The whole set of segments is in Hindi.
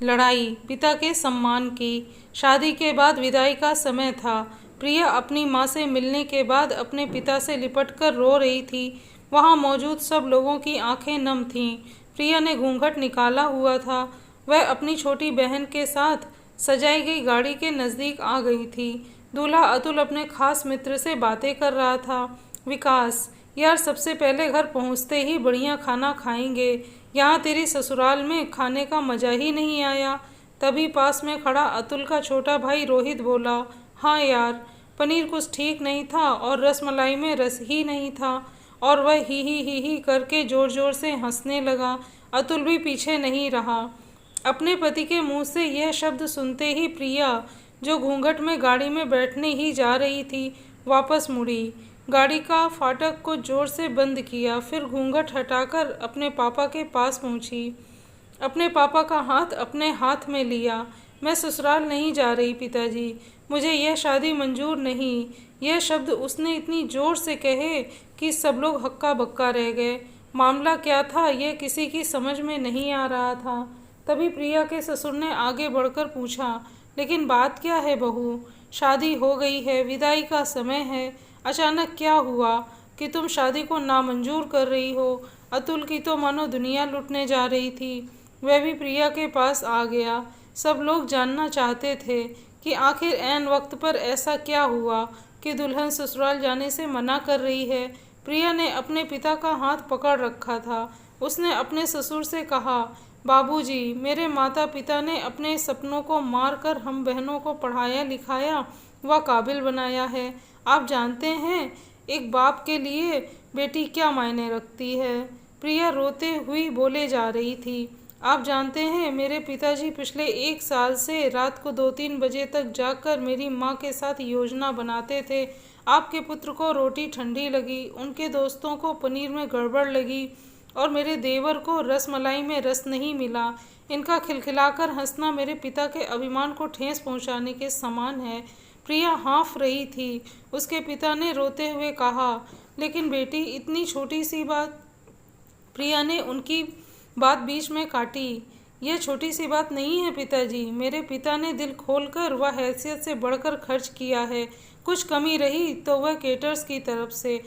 लड़ाई पिता के सम्मान की। शादी के बाद विदाई का समय था। प्रिया अपनी माँ से मिलने के बाद अपने पिता से लिपटकर रो रही थी। वहाँ मौजूद सब लोगों की आंखें नम थीं। प्रिया ने घूंघट निकाला हुआ था। वह अपनी छोटी बहन के साथ सजाई गई गाड़ी के नज़दीक आ गई थी। दूल्हा अतुल अपने खास मित्र से बातें कर रहा था। विकास, यार सबसे पहले घर पहुंचते ही बढ़िया खाना खाएंगे। यहाँ तेरी ससुराल में खाने का मज़ा ही नहीं आया। तभी पास में खड़ा अतुल का छोटा भाई रोहित बोला, हाँ यार, पनीर कुछ ठीक नहीं था और रसमलाई में रस ही नहीं था। और वह ही करके ज़ोर ज़ोर से हंसने लगा। अतुल भी पीछे नहीं रहा। अपने पति के मुंह से यह शब्द सुनते ही प्रिया, जो घूंघट में गाड़ी में बैठने ही जा रही थी, वापस मुड़ी। गाड़ी का फाटक को जोर से बंद किया, फिर घूंघट हटाकर अपने पापा के पास पहुंची। अपने पापा का हाथ अपने हाथ में लिया। मैं ससुराल नहीं जा रही पिताजी, मुझे यह शादी मंजूर नहीं। यह शब्द उसने इतनी जोर से कहे कि सब लोग हक्का बक्का रह गए। मामला क्या था यह किसी की समझ में नहीं आ रहा था। तभी प्रिया के ससुर ने आगे बढ़कर पूछा, लेकिन बात क्या है बहू? शादी हो गई है, विदाई का समय है, अचानक क्या हुआ कि तुम शादी को नामंजूर कर रही हो? अतुल की तो मानो दुनिया लुटने जा रही थी। वह भी प्रिया के पास आ गया। सब लोग जानना चाहते थे कि आखिर ऐन वक्त पर ऐसा क्या हुआ कि दुल्हन ससुराल जाने से मना कर रही है। प्रिया ने अपने पिता का हाथ पकड़ रखा था। उसने अपने ससुर से कहा, बाबूजी, मेरे माता पिता ने अपने सपनों को मारकर हम बहनों को पढ़ाया लिखाया व काबिल बनाया है। आप जानते हैं एक बाप के लिए बेटी क्या मायने रखती है। प्रिया रोते हुई बोले जा रही थी, आप जानते हैं मेरे पिताजी पिछले 1 साल से रात को 2-3 बजे तक जागकर मेरी माँ के साथ योजना बनाते थे। आपके पुत्र को रोटी ठंडी लगी, उनके दोस्तों को पनीर में गड़बड़ लगी और मेरे देवर को रसमलाई में रस नहीं मिला। इनका खिलखिलाकर हंसना मेरे पिता के अभिमान को ठेस पहुंचाने के समान है। प्रिया हाँफ रही थी। उसके पिता ने रोते हुए कहा, लेकिन बेटी इतनी छोटी सी बात। प्रिया ने उनकी बात बीच में काटी। यह छोटी सी बात नहीं है पिताजी, मेरे पिता ने दिल खोलकर व हैसियत से बढ़कर खर्च किया है। कुछ कमी रही तो वह केटर्स की तरफ से।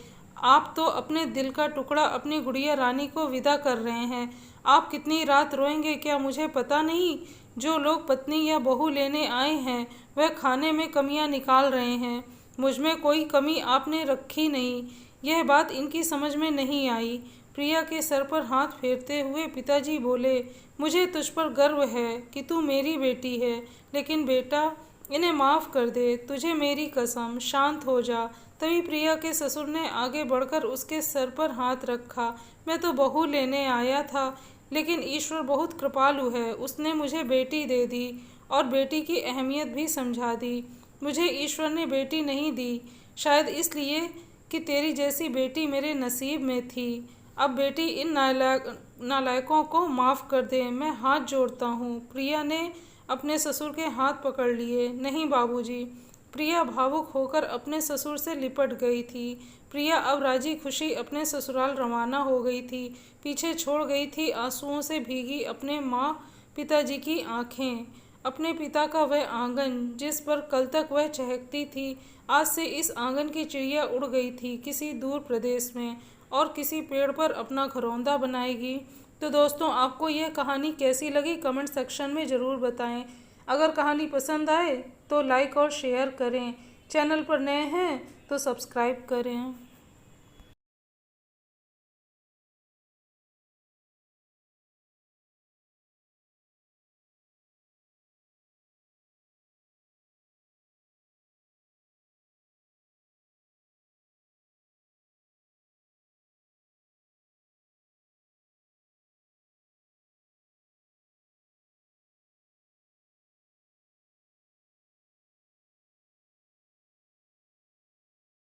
आप तो अपने दिल का टुकड़ा अपनी गुड़िया रानी को विदा कर रहे हैं। आप कितनी रात रोएंगे क्या मुझे पता नहीं। जो लोग पत्नी या बहू लेने आए हैं वह खाने में कमियां निकाल रहे हैं। मुझमें कोई कमी आपने रखी नहीं। यह बात इनकी समझ में नहीं आई। प्रिया के सर पर हाथ फेरते हुए पिताजी बोले, मुझे तुझ पर गर्व है कि तू मेरी बेटी है, लेकिन बेटा इन्हें माफ़ कर दे, तुझे मेरी कसम, शांत हो जा। तभी प्रिया के ससुर ने आगे बढ़कर उसके सर पर हाथ रखा। मैं तो बहू लेने आया था, लेकिन ईश्वर बहुत कृपालु है, उसने मुझे बेटी दे दी और बेटी की अहमियत भी समझा दी। मुझे ईश्वर ने बेटी नहीं दी, शायद इसलिए कि तेरी जैसी बेटी मेरे नसीब में थी। अब बेटी इन नालायकों को माफ़ कर दे, मैं हाथ जोड़ता हूँ। प्रिया ने अपने ससुर के हाथ पकड़ लिए। नहीं बाबूजी। प्रिया भावुक होकर अपने ससुर से लिपट गई थी। प्रिया अब राजी खुशी अपने ससुराल रवाना हो गई थी। पीछे छोड़ गई थी आंसुओं से भीगी अपने माँ पिताजी की आंखें, अपने पिता का वह आंगन जिस पर कल तक वह चहकती थी। आज से इस आंगन की चिड़िया उड़ गई थी किसी दूर प्रदेश में और किसी पेड़ पर अपना घरौंदा बनाएगी। तो दोस्तों, आपको यह कहानी कैसी लगी कमेंट सेक्शन में ज़रूर बताएं। अगर कहानी पसंद आए तो लाइक और शेयर करें। चैनल पर नए हैं तो सब्सक्राइब करें।